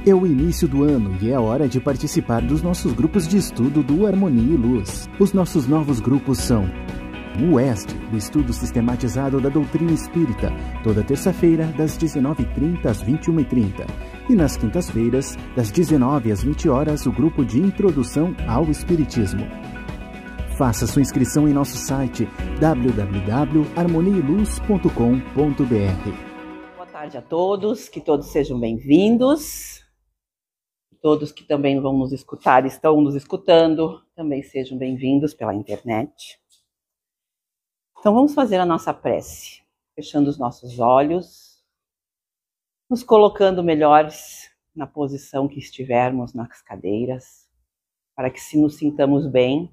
É o início do ano e é hora de participar dos nossos grupos de estudo do Harmonia e Luz. Os nossos novos grupos são o Oeste, o estudo sistematizado da doutrina espírita, toda terça-feira, das 19h30 às 21h30. E nas quintas-feiras, das 19 às 20 horas, o grupo de introdução ao Espiritismo. Faça sua inscrição em nosso site www.harmonialuz.com.br. Boa tarde a todos, que todos sejam bem-vindos. Todos que também vão nos escutar, estão nos escutando, também sejam bem-vindos pela internet. Então vamos fazer a nossa prece, fechando os nossos olhos, nos colocando melhores na posição que estivermos nas cadeiras, para que se nos sintamos bem,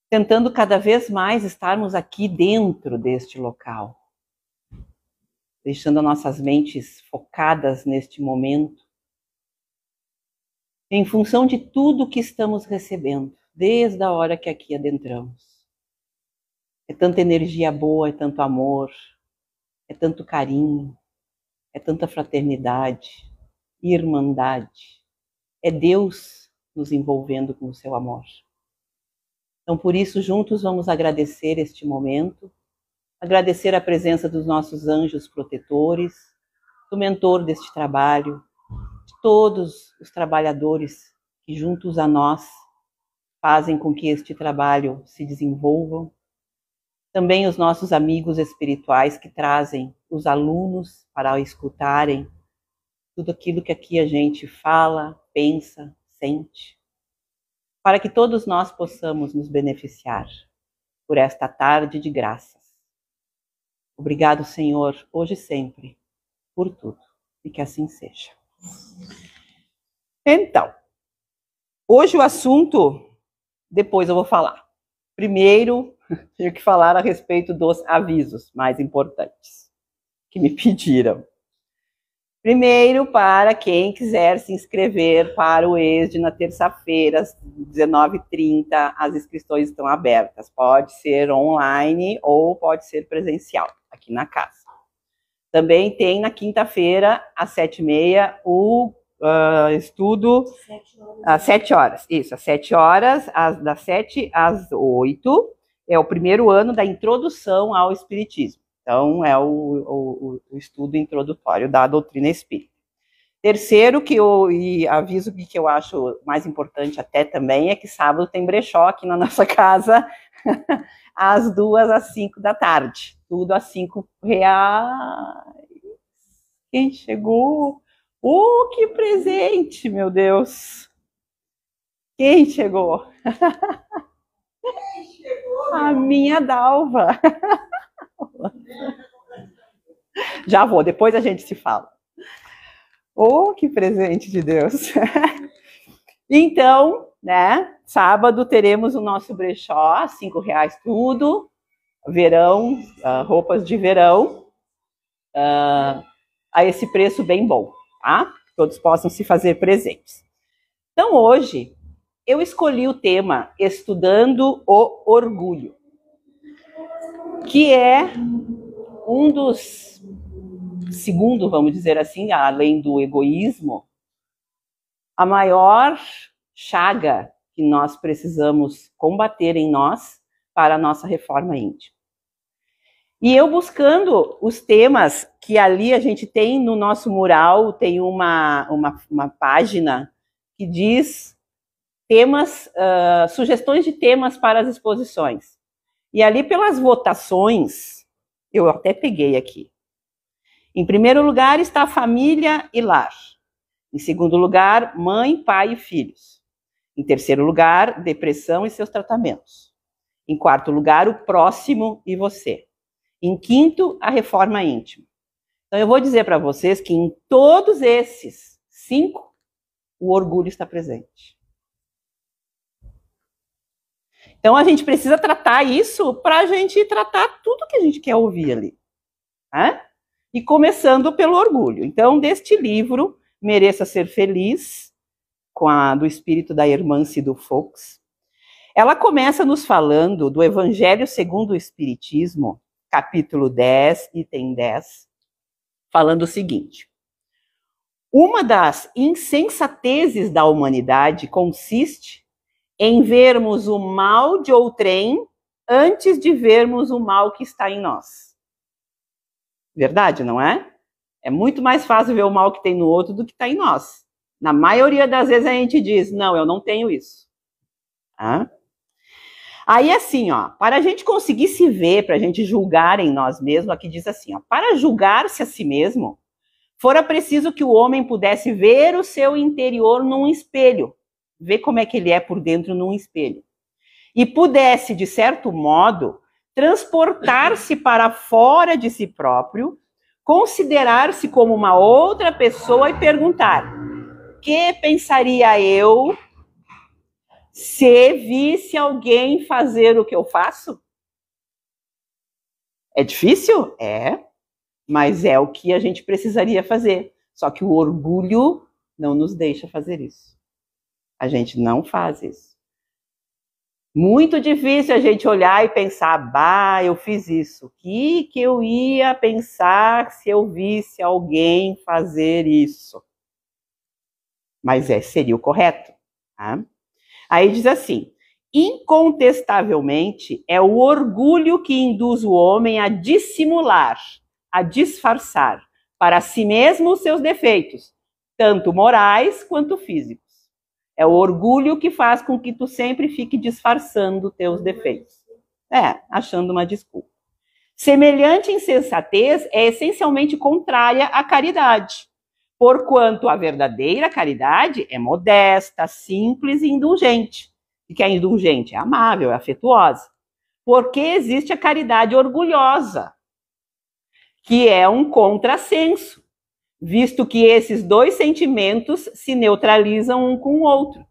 tentando cada vez mais estarmos aqui dentro deste local, deixando nossas mentes focadas neste momento, em função de tudo que estamos recebendo, desde a hora que aqui adentramos. É tanta energia boa, é tanto amor, é tanto carinho, é tanta fraternidade, irmandade. É Deus nos envolvendo com o seu amor. Então, por isso, juntos vamos agradecer este momento, agradecer a presença dos nossos anjos protetores, do mentor deste trabalho, de todos os trabalhadores que juntos a nós fazem com que este trabalho se desenvolva. Também os nossos amigos espirituais que trazem os alunos para escutarem tudo aquilo que aqui a gente fala, pensa, sente, para que todos nós possamos nos beneficiar por esta tarde de graças. Obrigado, Senhor, hoje e sempre, por tudo, e que assim seja. Então, hoje o assunto, depois eu vou falar. Primeiro, tenho que falar a respeito dos avisos mais importantes que me pediram. Primeiro, para quem quiser se inscrever para o ESD na terça-feira, às 19h30, as inscrições estão abertas. Pode ser online ou pode ser presencial, aqui na casa. Também tem na quinta-feira, às 7h30, o estudo... 7 horas. Às 7 horas, isso, às 7 horas, das 7 às 8, é o primeiro ano da introdução ao Espiritismo. Então, é o estudo introdutório da doutrina espírita. Terceiro, e aviso que eu acho mais importante até também, é que sábado tem brechó aqui na nossa casa, às 2 às 5 da tarde. Tudo a R$5. Quem chegou? Que presente, meu Deus! Quem chegou? Quem chegou? A minha Dalva. Já vou, depois a gente se fala. Que presente de Deus. Então, né, sábado teremos o nosso brechó, R$5 tudo, verão, roupas de verão, a esse preço bem bom, tá? Todos possam se fazer presentes. Então, hoje, eu escolhi o tema Estudando o Orgulho, que é um dos, segundo, vamos dizer assim, além do egoísmo, a maior chaga que nós precisamos combater em nós para a nossa reforma íntima. E eu buscando os temas que ali a gente tem no nosso mural, tem uma página que diz temas, sugestões de temas para as exposições. E ali pelas votações, eu até peguei aqui. Em primeiro lugar está família e lar. Em segundo lugar, mãe, pai e filhos. Em terceiro lugar, depressão e seus tratamentos. Em quarto lugar, o próximo e você. Em quinto, a reforma íntima. Então eu vou dizer para vocês que em todos esses 5, o orgulho está presente. Então, a gente precisa tratar isso para a gente tratar tudo que a gente quer ouvir ali. Né? E começando pelo orgulho. Então, deste livro, Mereça Ser Feliz, do espírito da irmã Cidu Fox, ela começa nos falando do Evangelho segundo o Espiritismo, capítulo 10, item 10, falando o seguinte: Uma das insensatezes da humanidade consiste em vermos o mal de outrem antes de vermos o mal que está em nós. Verdade, não é? É muito mais fácil ver o mal que tem no outro do que está em nós. Na maioria das vezes a gente diz, não, eu não tenho isso. Ah? Aí assim, ó, para a gente conseguir se ver, para a gente julgar em nós mesmos, aqui diz assim, ó, para julgar-se a si mesmo, fora preciso que o homem pudesse ver o seu interior num espelho, ver como é que ele é por dentro num espelho, e pudesse, de certo modo, transportar-se para fora de si próprio, considerar-se como uma outra pessoa e perguntar: que pensaria eu se visse alguém fazer o que eu faço? É difícil? É, mas é o que a gente precisaria fazer. Só que o orgulho não nos deixa fazer isso. A gente não faz isso. Muito difícil a gente olhar e pensar, bah, eu fiz isso. O que eu ia pensar se eu visse alguém fazer isso? Mas seria o correto. Tá? Aí diz assim, incontestavelmente é o orgulho que induz o homem a dissimular, a disfarçar para si mesmo os seus defeitos, tanto morais quanto físicos. É o orgulho que faz com que tu sempre fique disfarçando teus defeitos. Achando uma desculpa. Semelhante insensatez é essencialmente contrária à caridade, porquanto a verdadeira caridade é modesta, simples e indulgente. E que é indulgente? É amável, é afetuosa. Porque existe a caridade orgulhosa, que é um contrassenso, visto que esses dois sentimentos se neutralizam um com o outro.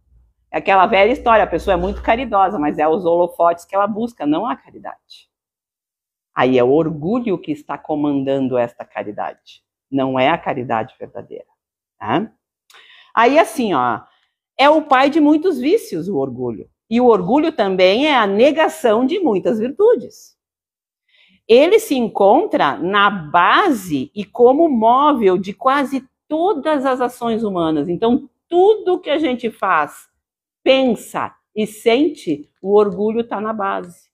É aquela velha história, a pessoa é muito caridosa, mas é os holofotes que ela busca, não a caridade. Aí é o orgulho que está comandando esta caridade, não é a caridade verdadeira. Tá? Aí assim, ó, é o pai de muitos vícios, o orgulho. E o orgulho também é a negação de muitas virtudes. Ele se encontra na base e como móvel de quase todas as ações humanas. Então, tudo que a gente faz, pensa e sente, o orgulho está na base.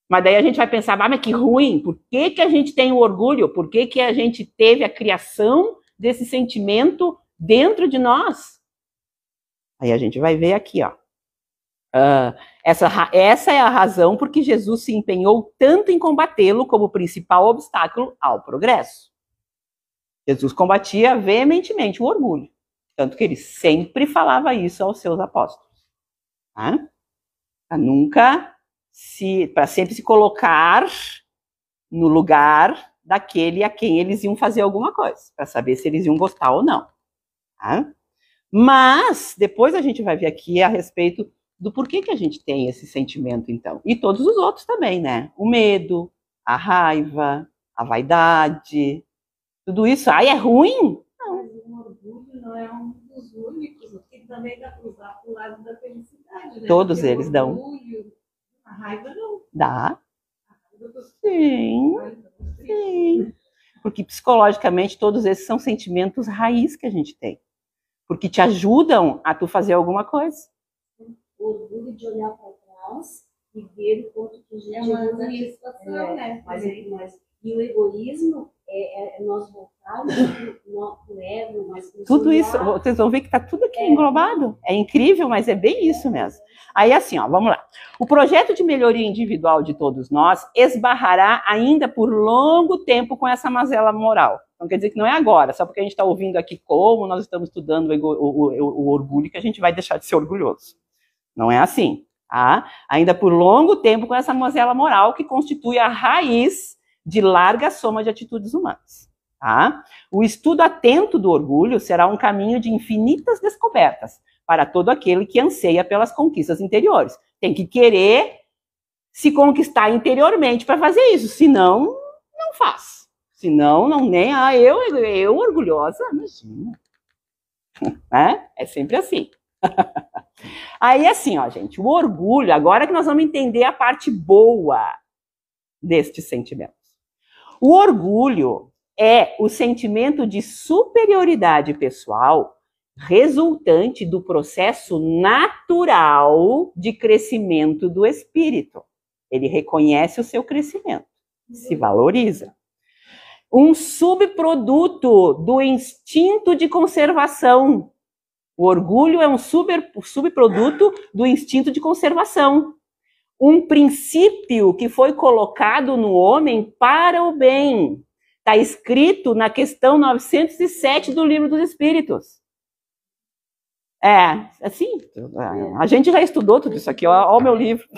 Mas daí a gente vai pensar, mas que ruim, por que a gente tem o orgulho? Por que a gente teve a criação desse sentimento dentro de nós? Aí a gente vai ver aqui, ó. Essa é a razão por que Jesus se empenhou tanto em combatê-lo como principal obstáculo ao progresso. Jesus combatia veementemente o orgulho, tanto que ele sempre falava isso aos seus apóstolos. Tá? Para sempre se colocar no lugar daquele a quem eles iam fazer alguma coisa, para saber se eles iam gostar ou não. Tá? Mas depois a gente vai ver aqui a respeito do porquê que a gente tem esse sentimento, então. E todos os outros também, né? O medo, a raiva, a vaidade, tudo isso. Ai, é ruim? Não. Mas o orgulho não é um dos únicos, porque também dá para usar para o lado da felicidade, né? Todos porque eles dão. A raiva não. Dá. Sim. Sim. Porque psicologicamente todos esses são sentimentos raiz que a gente tem. Porque te ajudam a tu fazer alguma coisa. O orgulho de olhar para trás e ver o quanto que a gente uma satisfação, né? E o egoísmo é nós voltarmos no ego, mas tudo isso, vocês vão ver que está tudo aqui englobado. É incrível, mas é bem isso mesmo. Aí assim, ó, vamos lá. O projeto de melhoria individual de todos nós esbarrará ainda por longo tempo com essa mazela moral. Então quer dizer que não é agora, só porque a gente está ouvindo aqui como nós estamos estudando o orgulho que a gente vai deixar de ser orgulhoso. Não é assim. Tá? Ainda por longo tempo com essa mazela moral que constitui a raiz de larga soma de atitudes humanas. Tá? O estudo atento do orgulho será um caminho de infinitas descobertas para todo aquele que anseia pelas conquistas interiores. Tem que querer se conquistar interiormente para fazer isso, senão não faz. Senão, não nem, eu orgulhosa, imagina. É sempre assim. Aí assim, ó, gente, o orgulho, agora que nós vamos entender a parte boa destes sentimentos. O orgulho é o sentimento de superioridade pessoal resultante do processo natural de crescimento do espírito. Ele reconhece o seu crescimento, se valoriza. Um subproduto do instinto de conservação. O orgulho é um subproduto do instinto de conservação. Um princípio que foi colocado no homem para o bem. Está escrito na questão 907 do Livro dos Espíritos. Assim, a gente já estudou tudo isso aqui, ó o meu livro.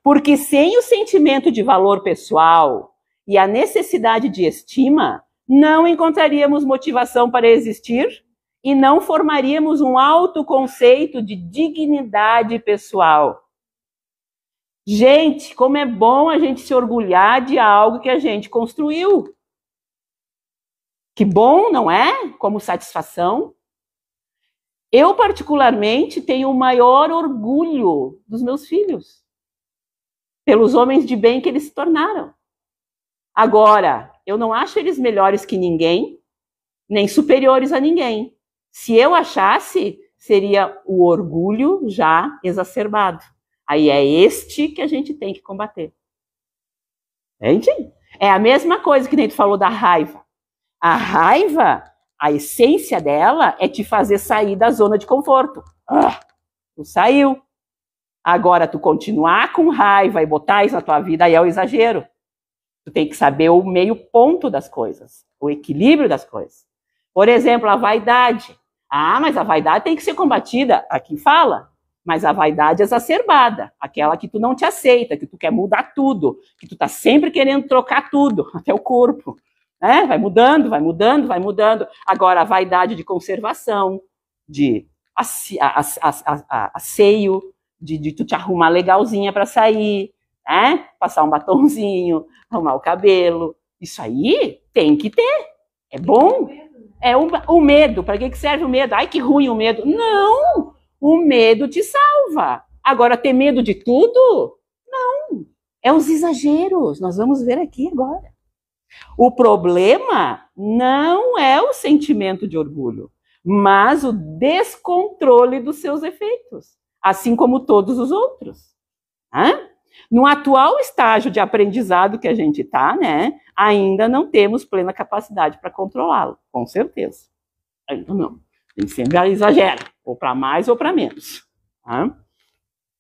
Porque sem o sentimento de valor pessoal e a necessidade de estima, não encontraríamos motivação para existir e não formaríamos um autoconceito de dignidade pessoal. Gente, como é bom a gente se orgulhar de algo que a gente construiu. Que bom, não é? Como satisfação. Eu, particularmente, tenho o maior orgulho dos meus filhos, pelos homens de bem que eles se tornaram. Agora, eu não acho eles melhores que ninguém, nem superiores a ninguém. Se eu achasse, seria o orgulho já exacerbado. Aí é este que a gente tem que combater. Entende? É a mesma coisa que nem tu falou da raiva. A raiva, a essência dela é te fazer sair da zona de conforto. Tu saiu. Agora, tu continuar com raiva e botar isso na tua vida, aí é o exagero. Tu tem que saber o meio ponto das coisas, o equilíbrio das coisas. Por exemplo, a vaidade. Mas a vaidade tem que ser combatida. Aqui fala. Mas a vaidade exacerbada, aquela que tu não te aceita, que tu quer mudar tudo, que tu tá sempre querendo trocar tudo, até o corpo. Vai mudando, vai mudando, vai mudando. Agora, a vaidade de conservação, de asseio, de tu te arrumar legalzinha para sair, passar um batonzinho, arrumar o cabelo. Isso aí tem que ter. É bom. O medo. Para que serve o medo? Ai, que ruim o medo. Não! O medo te salva. Agora, ter medo de tudo? Não. É os exageros. Nós vamos ver aqui agora. O problema não é o sentimento de orgulho, mas o descontrole dos seus efeitos, assim como todos os outros. No atual estágio de aprendizado que a gente está, ainda não temos plena capacidade para controlá-lo, com certeza. Ainda não. A gente sempre exagera, ou para mais ou para menos.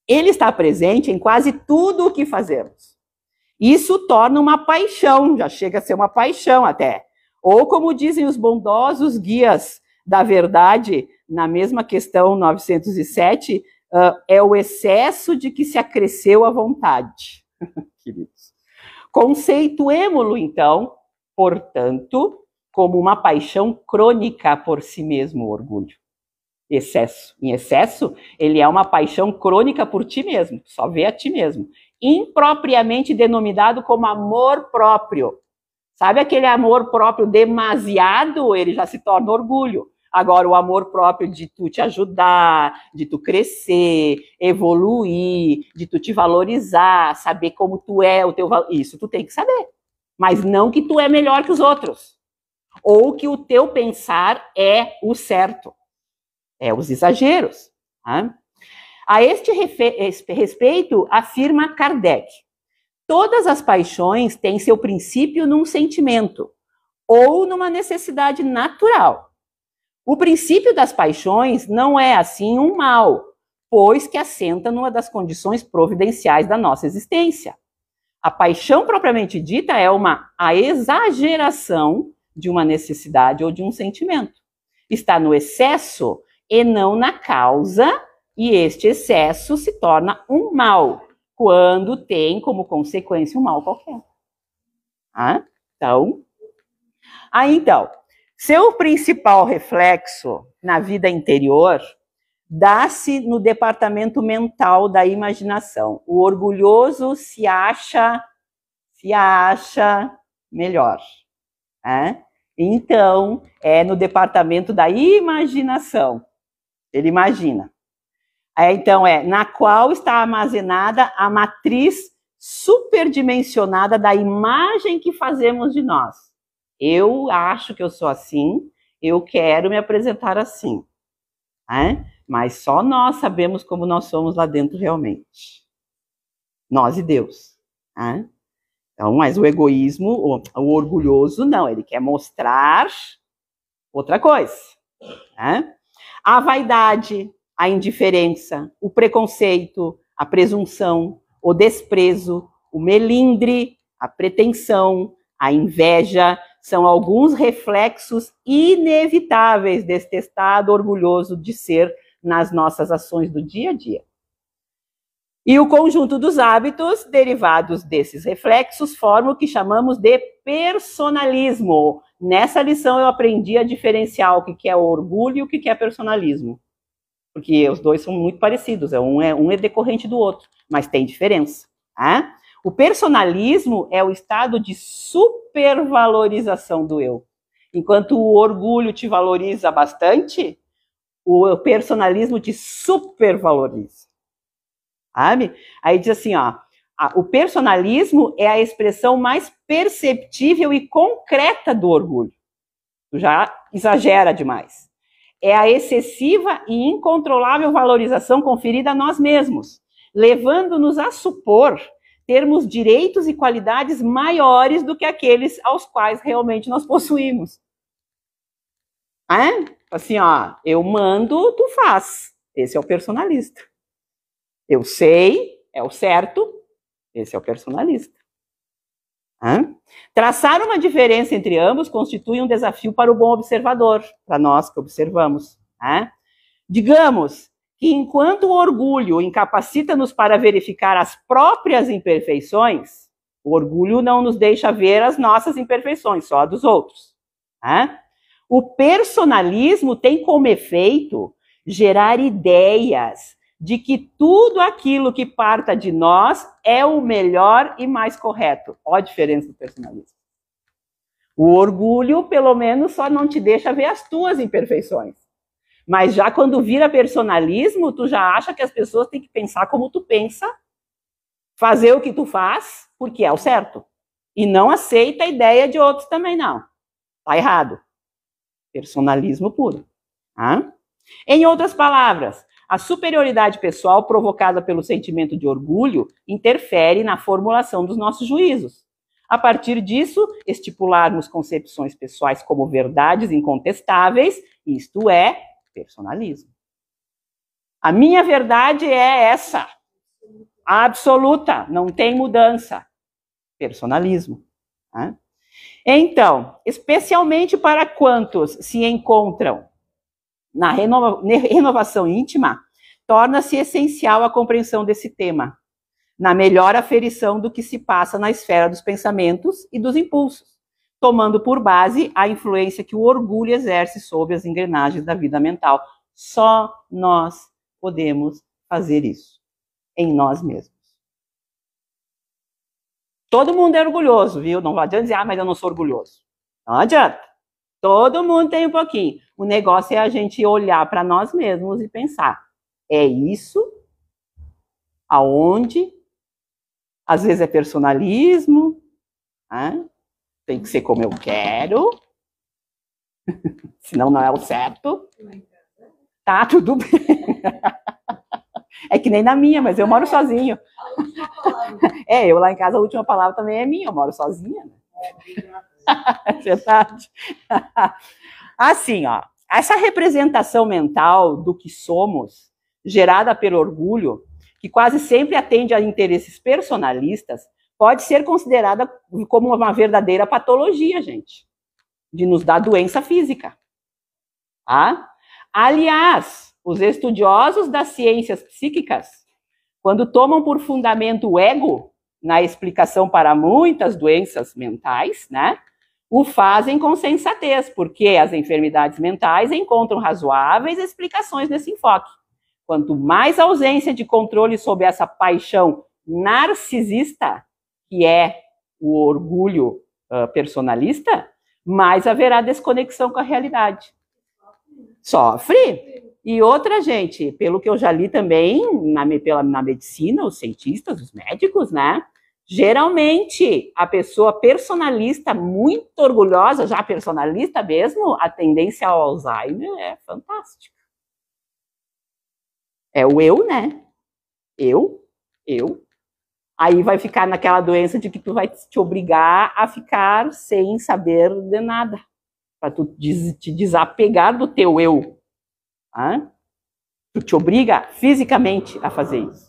Ele está presente em quase tudo o que fazemos. Isso torna uma paixão, já chega a ser uma paixão até. Ou, como dizem os bondosos guias da verdade, na mesma questão 907, é o excesso de que se acresceu à vontade. Queridos. Conceituemo-lo, então, portanto, como uma paixão crônica por si mesmo, o orgulho. Excesso. Em excesso, ele é uma paixão crônica por ti mesmo, só vê a ti mesmo. Impropriamente denominado como amor próprio. Sabe aquele amor próprio demasiado? Ele já se torna orgulho. Agora, o amor próprio de tu te ajudar, de tu crescer, evoluir, de tu te valorizar, saber como tu é, o teu valor. Isso tu tem que saber. Mas não que tu é melhor que os outros. Ou que o teu pensar é o certo. É os exageros. A este respeito, afirma Kardec, todas as paixões têm seu princípio num sentimento ou numa necessidade natural. O princípio das paixões não é, assim, um mal, pois que assenta numa das condições providenciais da nossa existência. A paixão propriamente dita é a exageração de uma necessidade ou de um sentimento. Está no excesso e não na causa, e este excesso se torna um mal, quando tem como consequência um mal qualquer. Então, seu principal reflexo na vida interior dá-se no departamento mental da imaginação. O orgulhoso se acha melhor. Então, é no departamento da imaginação. Ele imagina. Então, na qual está armazenada a matriz superdimensionada da imagem que fazemos de nós. Eu acho que eu sou assim, eu quero me apresentar assim. Mas só nós sabemos como nós somos lá dentro realmente. Nós e Deus. Então, mas o egoísmo, o orgulhoso, não, ele quer mostrar outra coisa. A vaidade, a indiferença, o preconceito, a presunção, o desprezo, o melindre, a pretensão, a inveja, são alguns reflexos inevitáveis deste estado orgulhoso de ser nas nossas ações do dia a dia. E o conjunto dos hábitos derivados desses reflexos forma o que chamamos de personalismo. Nessa lição eu aprendi a diferenciar o que é orgulho e o que é personalismo. Porque os dois são muito parecidos, um é decorrente do outro, mas tem diferença. O personalismo é o estado de supervalorização do eu. Enquanto o orgulho te valoriza bastante, o personalismo te supervaloriza. Sabe? Aí diz assim, o personalismo é a expressão mais perceptível e concreta do orgulho. Tu já exagera demais. É a excessiva e incontrolável valorização conferida a nós mesmos, levando-nos a supor termos direitos e qualidades maiores do que aqueles aos quais realmente nós possuímos. Assim, eu mando, tu faz. Esse é o personalista. Eu sei, é o certo, esse é o personalista. Traçar uma diferença entre ambos constitui um desafio para o bom observador, para nós que observamos. Digamos que enquanto o orgulho incapacita-nos para verificar as próprias imperfeições, o orgulho não nos deixa ver as nossas imperfeições, só a dos outros. O personalismo tem como efeito gerar ideias de que tudo aquilo que parta de nós é o melhor e mais correto. Olha a diferença do personalismo. O orgulho, pelo menos, só não te deixa ver as tuas imperfeições. Mas já quando vira personalismo, tu já acha que as pessoas têm que pensar como tu pensa, fazer o que tu faz, porque é o certo. E não aceita a ideia de outros também, não. Tá errado. Personalismo puro. Em outras palavras, a superioridade pessoal provocada pelo sentimento de orgulho interfere na formulação dos nossos juízos. A partir disso, estipularmos concepções pessoais como verdades incontestáveis, isto é, personalismo. A minha verdade é essa, absoluta, não tem mudança. Personalismo. Então, especialmente para quantos se encontram na renovação íntima, torna-se essencial a compreensão desse tema, na melhor aferição do que se passa na esfera dos pensamentos e dos impulsos, tomando por base a influência que o orgulho exerce sobre as engrenagens da vida mental. Só nós podemos fazer isso, em nós mesmos. Todo mundo é orgulhoso, viu? Não adianta dizer, mas eu não sou orgulhoso. Não adianta. Todo mundo tem um pouquinho. O negócio é a gente olhar para nós mesmos e pensar, é isso? Aonde? Às vezes é personalismo, tem que ser como eu quero, senão não é o certo. Tá, tudo bem. É que nem na minha, mas eu moro sozinho. Eu lá em casa, a última palavra também é minha, eu moro sozinha, né? É verdade. Assim, essa representação mental do que somos, gerada pelo orgulho, que quase sempre atende a interesses personalistas, pode ser considerada como uma verdadeira patologia, gente, de nos dar doença física. Aliás, os estudiosos das ciências psíquicas, quando tomam por fundamento o ego na explicação para muitas doenças mentais, né, o fazem com sensatez, porque as enfermidades mentais encontram razoáveis explicações nesse enfoque. Quanto mais ausência de controle sobre essa paixão narcisista, que é o orgulho personalista, mais haverá desconexão com a realidade. Sofre. E outra, gente, pelo que eu já li também na medicina, os cientistas, os médicos, né, Geralmente, a pessoa personalista, muito orgulhosa, já personalista mesmo, a tendência ao Alzheimer é fantástica. É o eu, né? Eu. Aí vai ficar naquela doença de que tu vai te obrigar a ficar sem saber de nada. Para tu te desapegar do teu eu. Tu te obriga fisicamente a fazer isso.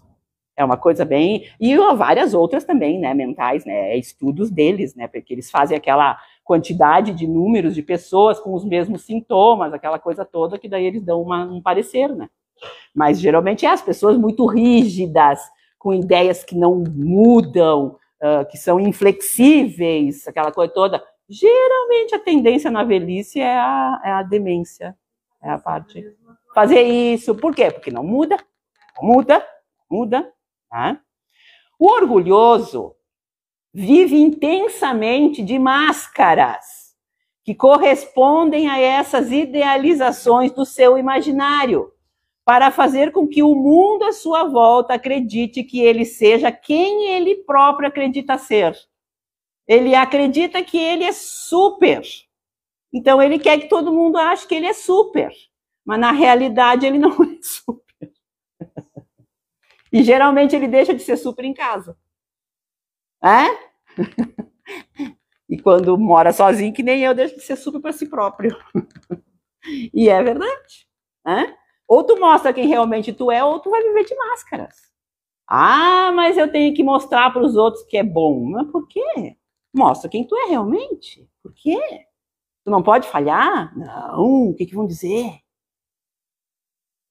É uma coisa bem... E várias outras também, né, mentais, né, estudos deles, né, porque eles fazem aquela quantidade de números de pessoas com os mesmos sintomas, aquela coisa toda, que daí eles dão um parecer, né. Mas geralmente é as pessoas muito rígidas, com ideias que não mudam, que são inflexíveis, aquela coisa toda. Geralmente a tendência na velhice é a demência, é a parte... Fazer isso, por quê? Porque não muda. Tá? O orgulhoso vive intensamente de máscaras que correspondem a essas idealizações do seu imaginário, para fazer com que o mundo à sua volta acredite que ele seja quem ele próprio acredita ser. Ele acredita que ele é super. Então ele quer que todo mundo ache que ele é super. Mas na realidade ele não é super. E geralmente ele deixa de ser super em casa. E quando mora sozinho, que nem eu, deixa de ser super para si próprio. E é verdade. Ou tu mostra quem realmente tu é, ou tu vai viver de máscaras. Mas eu tenho que mostrar para os outros que é bom. Mas por quê? Mostra quem tu é realmente. Por quê? Tu não pode falhar? Não, o que vão dizer?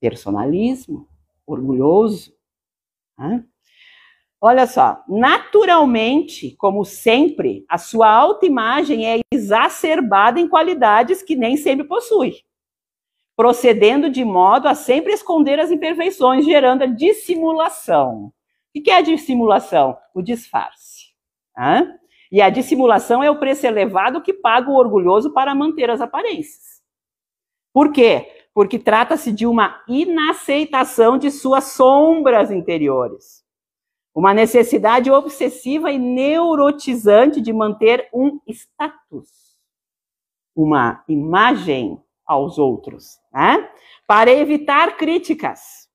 Personalismo, orgulhoso. Olha só, naturalmente, como sempre, a sua autoimagem é exacerbada em qualidades que nem sempre possui, procedendo de modo a sempre esconder as imperfeições, gerando a dissimulação. O que é a dissimulação? O disfarce. E a dissimulação é o preço elevado que paga o orgulhoso para manter as aparências. Por quê? Porque trata-se de uma inaceitação de suas sombras interiores. Uma necessidade obsessiva e neurotizante de manter um status, uma imagem aos outros, para evitar críticas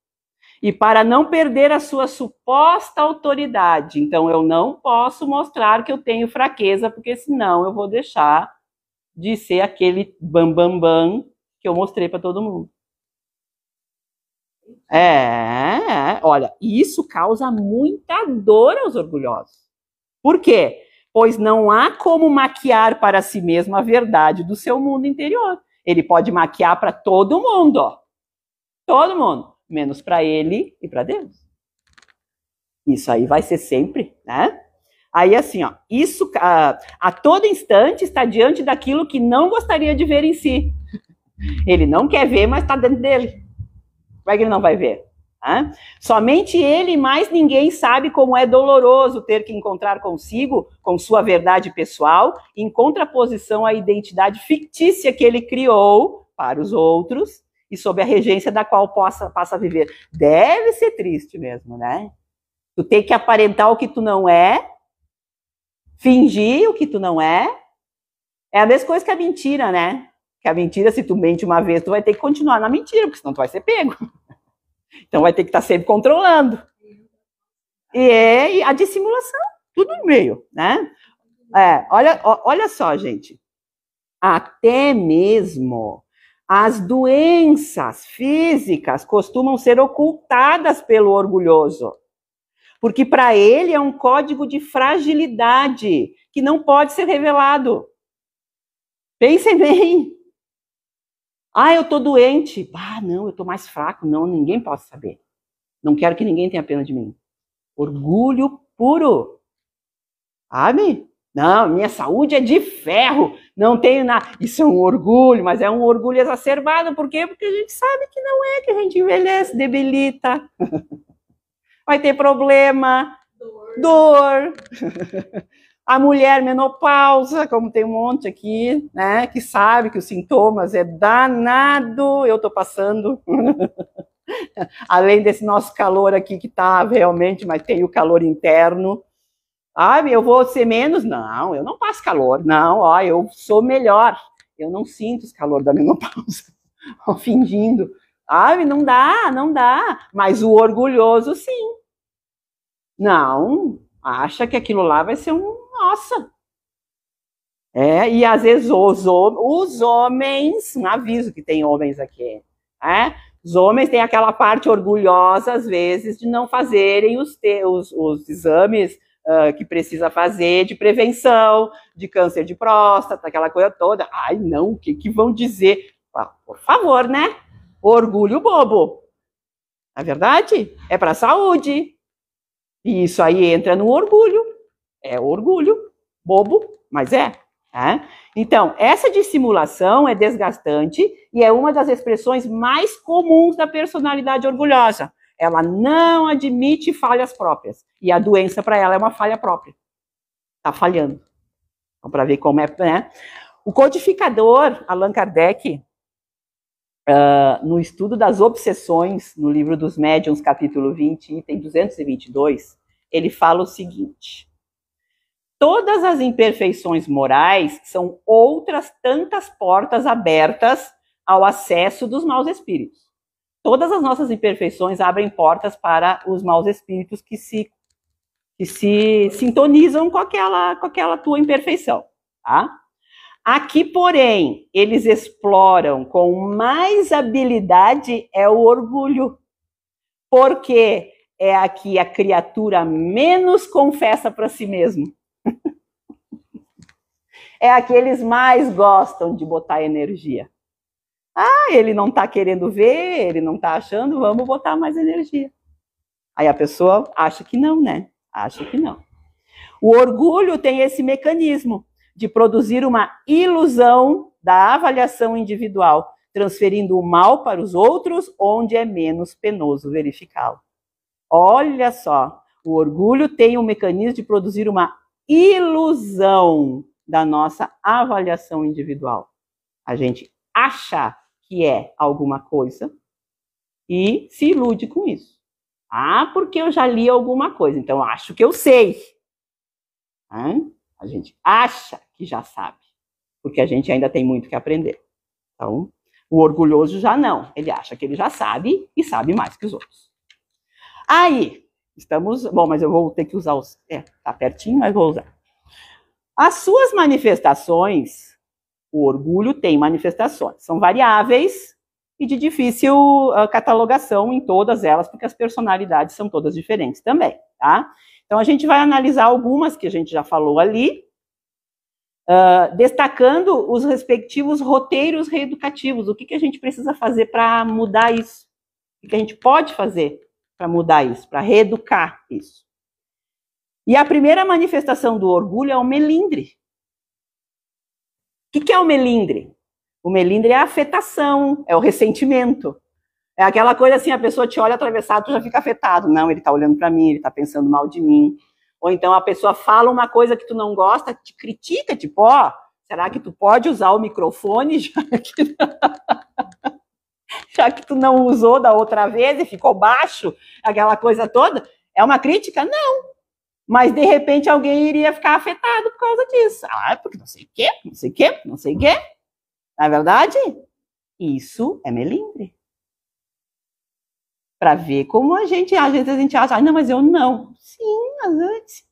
e para não perder a sua suposta autoridade. Então, eu não posso mostrar que eu tenho fraqueza, porque senão eu vou deixar de ser aquele bam que eu mostrei para todo mundo. Olha, isso causa muita dor aos orgulhosos. Por quê? Pois não há como maquiar para si mesmo a verdade do seu mundo interior. Ele pode maquiar para todo mundo, todo mundo, menos para ele e para Deus. Isso aí vai ser sempre, né? Aí assim, isso a todo instante está diante daquilo que não gostaria de ver em si. Ele não quer ver, mas está dentro dele. Como é que ele não vai ver? Somente ele e mais ninguém sabe como é doloroso ter que encontrar consigo, com sua verdade pessoal, em contraposição à identidade fictícia que ele criou para os outros e sob a regência da qual passa a viver. Deve ser triste mesmo, né? Tu tem que aparentar o que tu não é, fingir o que tu não é. É a mesma coisa que a mentira, né? Que a mentira, se tu mente uma vez, tu vai ter que continuar na mentira, porque senão tu vai ser pego. Então vai ter que estar sempre controlando. E a dissimulação, tudo no meio, né? Olha só, gente. Até mesmo as doenças físicas costumam ser ocultadas pelo orgulhoso. Porque para ele é um código de fragilidade que não pode ser revelado. Pensem bem. Eu tô doente. Não, eu tô mais fraco. Não, ninguém pode saber. Não quero que ninguém tenha pena de mim. Orgulho puro. Sabe? Não, minha saúde é de ferro. Não tenho nada. Isso é um orgulho, mas é um orgulho exacerbado. Por quê? Porque a gente sabe que não é, que a gente envelhece, debilita. Vai ter problema. Dor. A mulher menopausa, como tem um monte aqui, né, que sabe que os sintomas é danado, eu tô passando. Além desse nosso calor aqui que tá realmente, mas tem o calor interno. Ah, eu vou ser menos? Não, eu não passo calor. Não, ó, eu sou melhor. Eu não sinto esse calor da menopausa. Fingindo. Ah, não dá, não dá. Mas o orgulhoso, sim. Não, acha que aquilo lá vai ser nossa. E às vezes os homens, um aviso que tem homens aqui, os homens têm aquela parte orgulhosa, às vezes, de não fazerem os exames que precisa fazer de prevenção, de câncer de próstata, aquela coisa toda. Ai, não, o que vão dizer? Ah, por favor, né? Orgulho bobo. Na verdade, é para a saúde. E isso aí entra no orgulho. É orgulho bobo, mas é. Então, essa dissimulação é desgastante e é uma das expressões mais comuns da personalidade orgulhosa. Ela não admite falhas próprias. E a doença para ela é uma falha própria. Está falhando. Então, para ver como é, né? O codificador, Allan Kardec, no estudo das obsessões, no livro dos Médiuns, capítulo 20, item 222, ele fala o seguinte: todas as imperfeições morais são outras tantas portas abertas ao acesso dos maus espíritos. Todas as nossas imperfeições abrem portas para os maus espíritos que se sintonizam com aquela tua imperfeição, tá? Aqui, porém, eles exploram com mais habilidade o orgulho, porque é aqui a criatura menos confessa para si mesmo. É a que eles mais gostam de botar energia. Ah, ele não está querendo ver, ele não está achando, vamos botar mais energia. Aí a pessoa acha que não, né? Acha que não. O orgulho tem esse mecanismo de produzir uma ilusão da avaliação individual, transferindo o mal para os outros, onde é menos penoso verificá-lo. Olha só, o orgulho tem um mecanismo de produzir uma ilusão da nossa avaliação individual. A gente acha que é alguma coisa e se ilude com isso. Ah, porque eu já li alguma coisa, então acho que eu sei. A gente acha que já sabe, porque a gente ainda tem muito que aprender. Então, o orgulhoso já não. Ele acha que ele já sabe e sabe mais que os outros. Aí, estamos... Bom, mas eu vou ter que usar os... tá pertinho, mas vou usar. As suas manifestações, o orgulho tem manifestações. São variáveis e de difícil catalogação em todas elas, porque as personalidades são todas diferentes também, tá? Então, a gente vai analisar algumas que a gente já falou ali, destacando os respectivos roteiros reeducativos. O que a gente precisa fazer para mudar isso? O que a gente pode fazer para mudar isso, para reeducar isso? E a primeira manifestação do orgulho é o melindre. O que é o melindre? O melindre é a afetação, é o ressentimento. É aquela coisa assim, a pessoa te olha atravessado, tu já fica afetado. Não, ele está olhando para mim, ele está pensando mal de mim. Ou então a pessoa fala uma coisa que tu não gosta, te critica, tipo, será que tu pode usar o microfone já que tu não usou da outra vez e ficou baixo, aquela coisa toda? É uma crítica? Não. Mas, de repente, alguém iria ficar afetado por causa disso. Porque não sei o quê, não sei o quê, não sei o quê. Na verdade, isso é melindre. Para ver como às vezes a gente acha, não, mas eu não. Sim, às vezes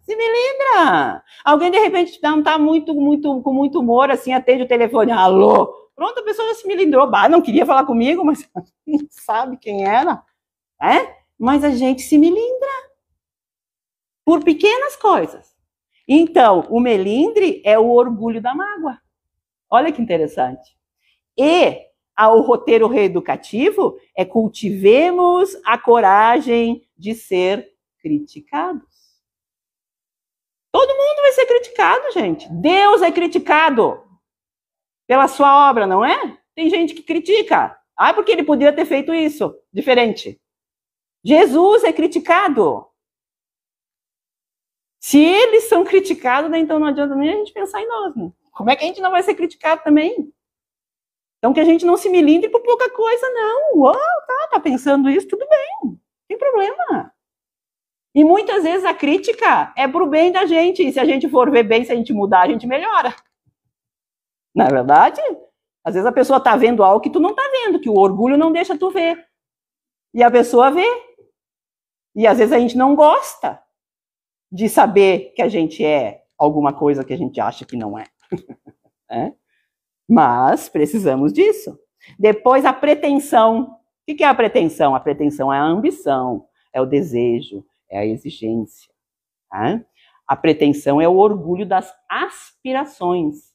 se melindra. Alguém, de repente, não está com muito humor, assim, atende o telefone, alô. Pronto, a pessoa já se melindrou. Não queria falar comigo, mas não sabe quem era. Mas a gente se melindra. Por pequenas coisas. Então, o melindre é o orgulho da mágoa. Olha que interessante. E o roteiro reeducativo é cultivemos a coragem de ser criticados. Todo mundo vai ser criticado, gente. Deus é criticado pela sua obra, não é? Tem gente que critica. Porque ele poderia ter feito isso diferente. Jesus é criticado. Se eles são criticados, né, então não adianta nem a gente pensar em nós, né? Como é que a gente não vai ser criticado também? Então, que a gente não se melindre por pouca coisa, não. Tá pensando isso, tudo bem. Não tem problema. E muitas vezes a crítica é pro bem da gente. E se a gente for ver bem, se a gente mudar, a gente melhora. Não é verdade? Às vezes a pessoa tá vendo algo que tu não tá vendo, que o orgulho não deixa tu ver. E a pessoa vê. E às vezes a gente não gosta de saber que a gente é alguma coisa que a gente acha que não é. É? Mas precisamos disso. Depois a pretensão. O que é a pretensão? A pretensão é a ambição, é o desejo, é a exigência. Tá? A pretensão é o orgulho das aspirações.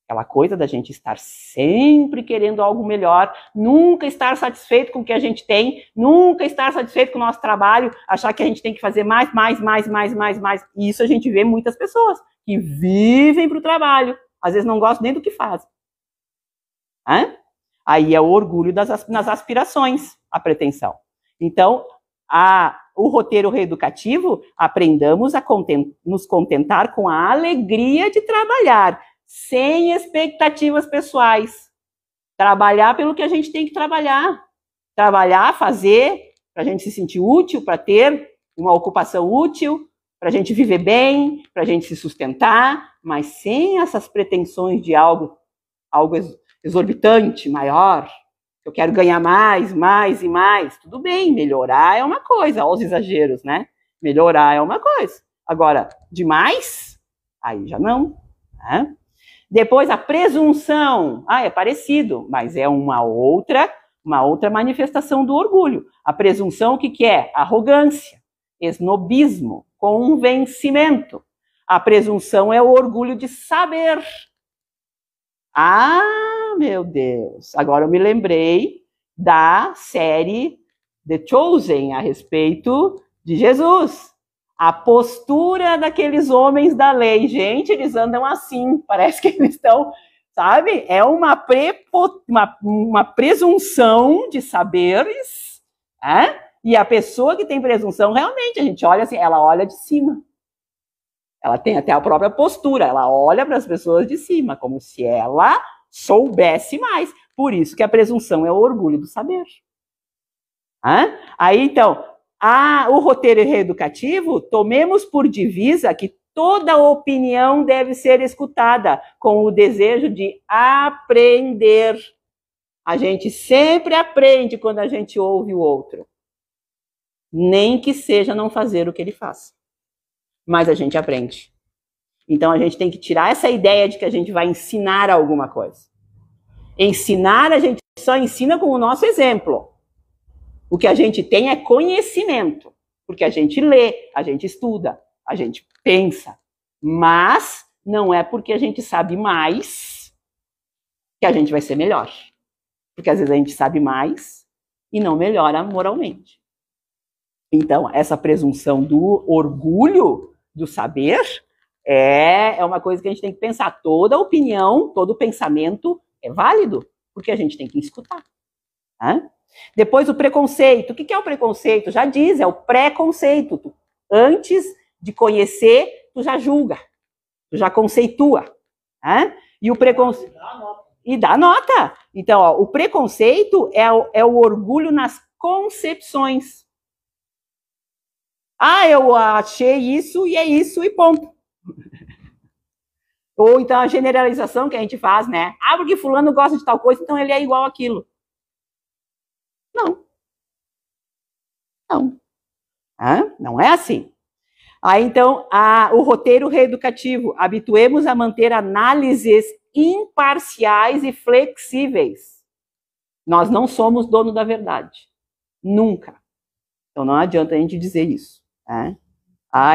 Aquela coisa da gente estar sempre querendo algo melhor, nunca estar satisfeito com o que a gente tem, nunca estar satisfeito com o nosso trabalho, achar que a gente tem que fazer mais. E isso a gente vê muitas pessoas que vivem para o trabalho, às vezes não gostam nem do que fazem. Hã? Aí é o orgulho nas aspirações, a pretensão. Então, o roteiro reeducativo, aprendamos a nos contentar com a alegria de trabalhar, sem expectativas pessoais. Trabalhar pelo que a gente tem que trabalhar. Trabalhar, fazer, para a gente se sentir útil, para ter uma ocupação útil, para a gente viver bem, para a gente se sustentar, mas sem essas pretensões de algo exorbitante, maior. Eu quero ganhar mais e mais. Tudo bem, melhorar é uma coisa, olha os exageros, né? Melhorar é uma coisa. Agora, demais, aí já não. Né? Depois, a presunção. É parecido, mas é uma outra manifestação do orgulho. A presunção, o que é? Arrogância, esnobismo, convencimento. A presunção é o orgulho de saber. Meu Deus! Agora eu me lembrei da série The Chosen a respeito de Jesus. A postura daqueles homens da lei. Gente, eles andam assim, parece que eles estão, sabe? É uma presunção de saberes, e a pessoa que tem presunção, realmente, a gente olha assim, ela olha de cima. Ela tem até a própria postura, ela olha para as pessoas de cima, como se ela soubesse mais. Por isso que a presunção é o orgulho do saber. Aí, então, o roteiro reeducativo, tomemos por divisa que toda opinião deve ser escutada com o desejo de aprender. A gente sempre aprende quando a gente ouve o outro. Nem que seja não fazer o que ele faz. Mas a gente aprende. Então a gente tem que tirar essa ideia de que a gente vai ensinar alguma coisa. Ensinar, a gente só ensina com o nosso exemplo. O que a gente tem é conhecimento, porque a gente lê, a gente estuda, a gente pensa, mas não é porque a gente sabe mais que a gente vai ser melhor. Porque às vezes a gente sabe mais e não melhora moralmente. Então, essa presunção do orgulho do saber é uma coisa que a gente tem que pensar. Toda opinião, todo pensamento é válido, porque a gente tem que escutar. Depois o preconceito. O que é o preconceito? Já diz, é o preconceito. Antes de conhecer, tu já julga, tu já conceitua. E o preconceito... E dá nota. Então, o preconceito é o orgulho nas concepções. Eu achei isso e é isso e ponto. Ou então a generalização que a gente faz, né? Porque fulano gosta de tal coisa, então ele é igual àquilo. Não. Não. Não é assim. Então, o roteiro reeducativo. Habituemos a manter análises imparciais e flexíveis. Nós não somos dono da verdade. Nunca. Então, não adianta a gente dizer isso.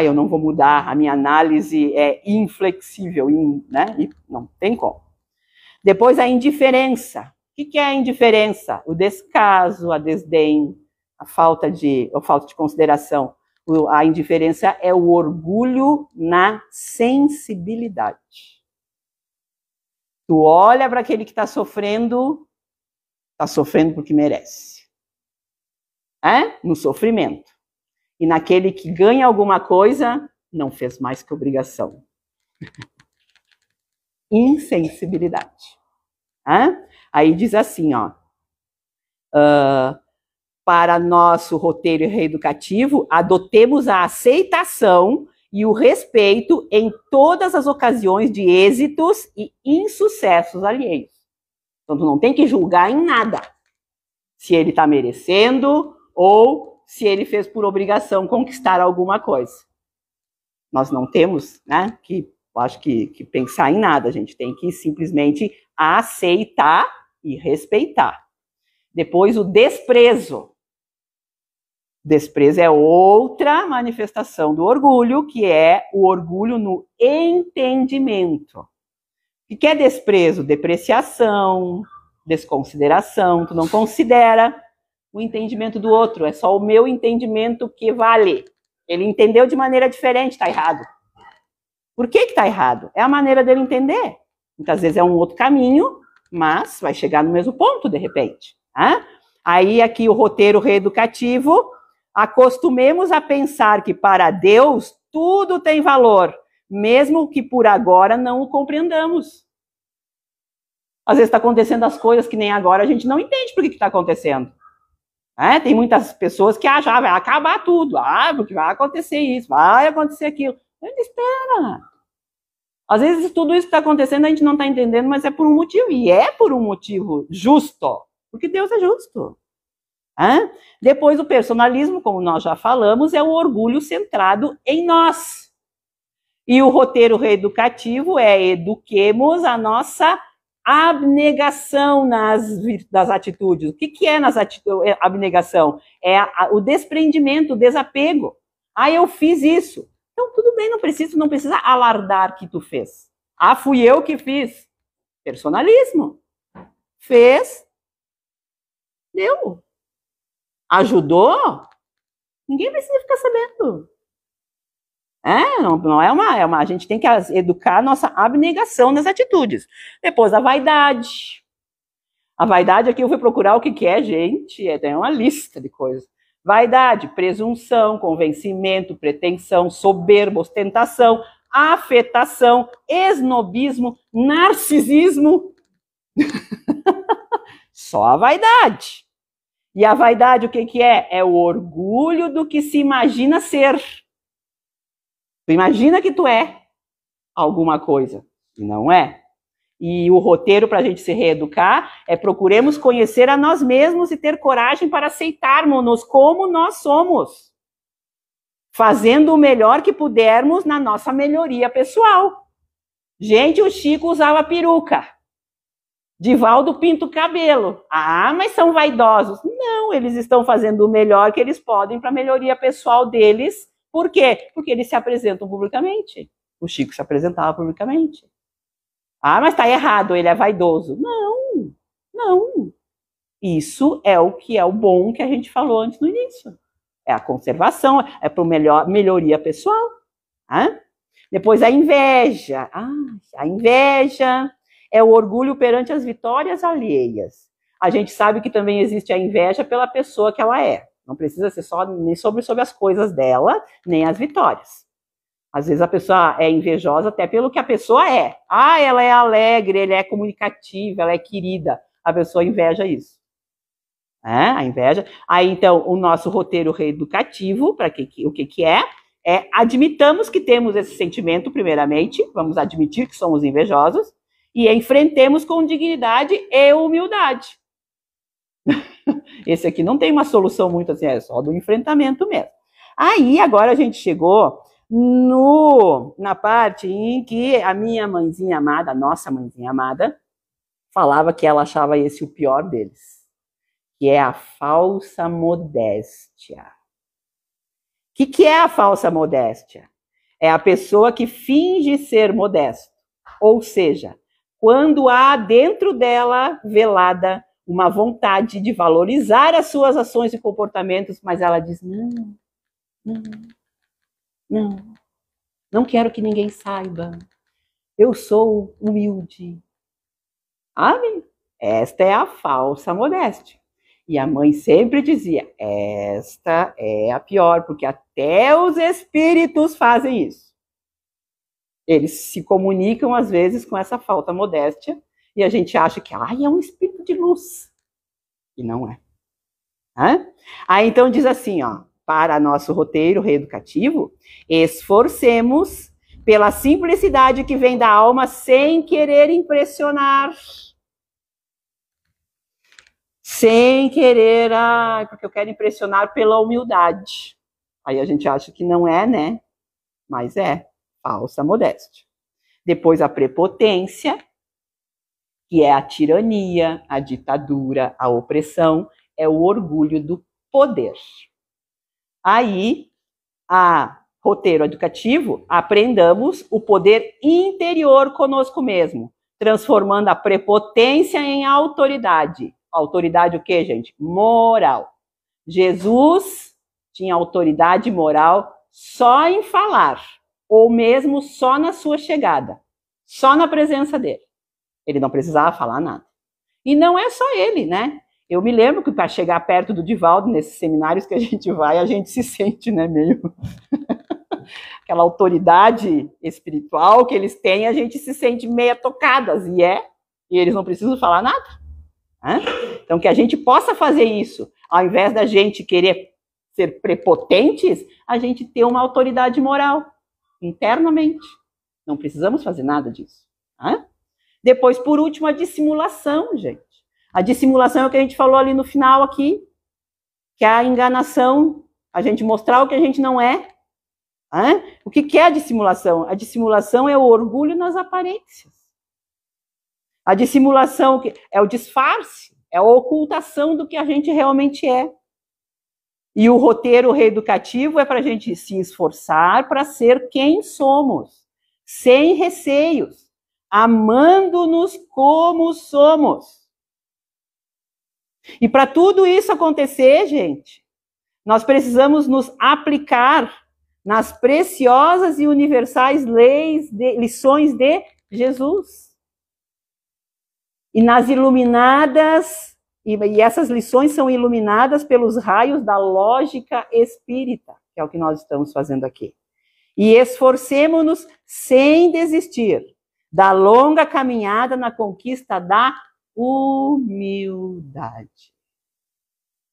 Eu não vou mudar, a minha análise é inflexível, né? Não tem como. Depois, a indiferença. O que é a indiferença? O descaso, a desdém, a falta de consideração. A indiferença é o orgulho na sensibilidade. Tu olha para aquele que está sofrendo porque merece. No sofrimento. E naquele que ganha alguma coisa, não fez mais que obrigação. Insensibilidade. Aí diz assim, para nosso roteiro reeducativo, adotemos a aceitação e o respeito em todas as ocasiões de êxitos e insucessos alheios. Então, tu não tem que julgar em nada se ele está merecendo ou se ele fez por obrigação conquistar alguma coisa. Nós não temos, né, que pensar em nada, a gente tem que simplesmente aceitar e respeitar. Depois, o desprezo. Desprezo é outra manifestação do orgulho, que é o orgulho no entendimento. O que é desprezo? Depreciação, desconsideração. Tu não considera o entendimento do outro, é só o meu entendimento que vale. Ele entendeu de maneira diferente, está errado. Por que está errado? É a maneira dele entender. Muitas vezes é um outro caminho, mas vai chegar no mesmo ponto, de repente. Né? Aí, aqui, o roteiro reeducativo. Acostumemos a pensar que para Deus tudo tem valor, mesmo que por agora não o compreendamos. Às vezes está acontecendo as coisas que nem agora a gente não entende por que está acontecendo. Tem muitas pessoas que acham, vai acabar tudo, porque vai acontecer isso, vai acontecer aquilo. A gente espera. Às vezes tudo isso que está acontecendo a gente não está entendendo, mas é por um motivo, e é por um motivo justo, porque Deus é justo. Depois, o personalismo, como nós já falamos, é o orgulho centrado em nós. E o roteiro reeducativo é eduquemos a nossa abnegação das atitudes. O que é abnegação? É o desprendimento, o desapego. Eu fiz isso. Então, tudo bem, não precisa alardar que tu fez. Fui eu que fiz. Personalismo. Fez. Deu. Ajudou? Ninguém precisa ficar sabendo. Não é uma. A gente tem que educar a nossa abnegação nas atitudes. Depois, a vaidade. A vaidade, aqui eu fui procurar o que é, gente. Tem uma lista de coisas. Vaidade, presunção, convencimento, pretensão, soberba, ostentação, afetação, esnobismo, narcisismo. Só a vaidade. E a vaidade, o que é? É o orgulho do que se imagina ser. Tu imagina que tu é alguma coisa, e não é. E o roteiro para a gente se reeducar é procuremos conhecer a nós mesmos e ter coragem para aceitarmos-nos como nós somos, fazendo o melhor que pudermos na nossa melhoria pessoal. Gente, o Chico usava peruca. Divaldo pinta o cabelo. Mas são vaidosos. Não, eles estão fazendo o melhor que eles podem para a melhoria pessoal deles. Por quê? Porque eles se apresentam publicamente. O Chico se apresentava publicamente. Mas está errado, ele é vaidoso. Não. Isso é o que é o bom que a gente falou antes no início. É a conservação, é para melhoria pessoal. Depois a inveja. A inveja é o orgulho perante as vitórias alheias. A gente sabe que também existe a inveja pela pessoa que ela é. Não precisa ser só nem sobre as coisas dela, nem as vitórias. Às vezes a pessoa é invejosa até pelo que a pessoa é. Ela é alegre, ela é comunicativa, ela é querida. A pessoa inveja isso. A inveja. Aí, então, o nosso roteiro reeducativo, o que é? Admitamos que temos esse sentimento, primeiramente. Vamos admitir que somos invejosos. E enfrentemos com dignidade e humildade. Esse aqui não tem uma solução muito assim, é só do enfrentamento mesmo. Aí, agora a gente chegou na parte em que a minha mãezinha amada, a nossa mãezinha amada, falava que ela achava esse o pior deles, que é a falsa modéstia. O que é a falsa modéstia? É a pessoa que finge ser modesto, ou seja, quando há dentro dela velada uma vontade de valorizar as suas ações e comportamentos, mas ela diz, não quero que ninguém saiba, eu sou humilde. Esta é a falsa modéstia. E a mãe sempre dizia, esta é a pior, porque até os espíritos fazem isso. Eles se comunicam, às vezes, com essa falta modéstia, e a gente acha que é um espírito de luz. E não é. Aí então diz assim, ó, para nosso roteiro reeducativo, esforcemos pela simplicidade que vem da alma sem querer impressionar. Sem querer, porque eu quero impressionar pela humildade. Aí a gente acha que não é, né? Mas é falsa modéstia. Depois a prepotência, que é a tirania, a ditadura, a opressão, é o orgulho do poder. Aí, a roteiro educativo, aprendamos o poder interior conosco mesmo, transformando a prepotência em autoridade. Autoridade o quê, gente? Moral. Jesus tinha autoridade moral só em falar, ou mesmo só na sua chegada, só na presença dele. Ele não precisava falar nada. E não é só ele, né? Eu me lembro que para chegar perto do Divaldo, nesses seminários que a gente vai, a gente se sente, né, meio... aquela autoridade espiritual que eles têm, a gente se sente meio tocadas, e eles não precisam falar nada. Então, que a gente possa fazer isso, ao invés da gente querer ser prepotentes, a gente ter uma autoridade moral, internamente. Não precisamos fazer nada disso. Depois, por último, a dissimulação, gente. A dissimulação é o que a gente falou ali no final aqui, que é a enganação, a gente mostrar o que a gente não é. O que é a dissimulação? A dissimulação é o orgulho nas aparências. A dissimulação é o disfarce, é a ocultação do que a gente realmente é. E o roteiro reeducativo é para a gente se esforçar para ser quem somos, sem receios, amando-nos como somos. E para tudo isso acontecer, gente, nós precisamos nos aplicar nas preciosas e universais lições de Jesus. E nas iluminadas, e essas lições são iluminadas pelos raios da lógica espírita, que é o que nós estamos fazendo aqui. E esforcemo-nos sem desistir da longa caminhada na conquista da humildade.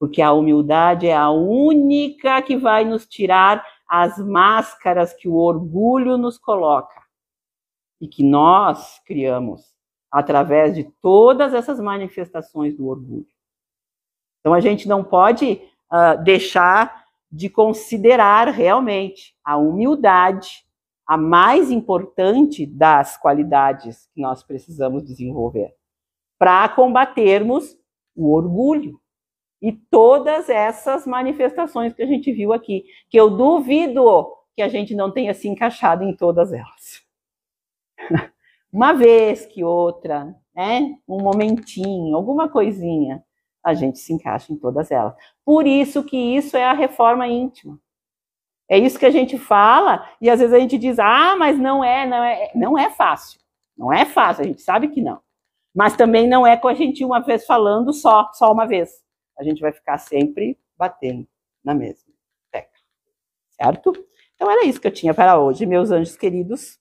Porque a humildade é a única que vai nos tirar as máscaras que o orgulho nos coloca e que nós criamos através de todas essas manifestações do orgulho. Então, a gente não pode deixar de considerar realmente a humildade, a mais importante das qualidades que nós precisamos desenvolver, para combatermos o orgulho e todas essas manifestações que a gente viu aqui, que eu duvido que a gente não tenha se encaixado em todas elas. Uma vez que outra, né? Um momentinho, alguma coisinha, a gente se encaixa em todas elas. Por isso que isso é a reforma íntima. É isso que a gente fala, e às vezes a gente diz, mas não é fácil. Não é fácil, a gente sabe que não. Mas também não é com a gente uma vez falando só uma vez. A gente vai ficar sempre batendo na mesma tecla. Certo? Então era isso que eu tinha para hoje, meus anjos queridos.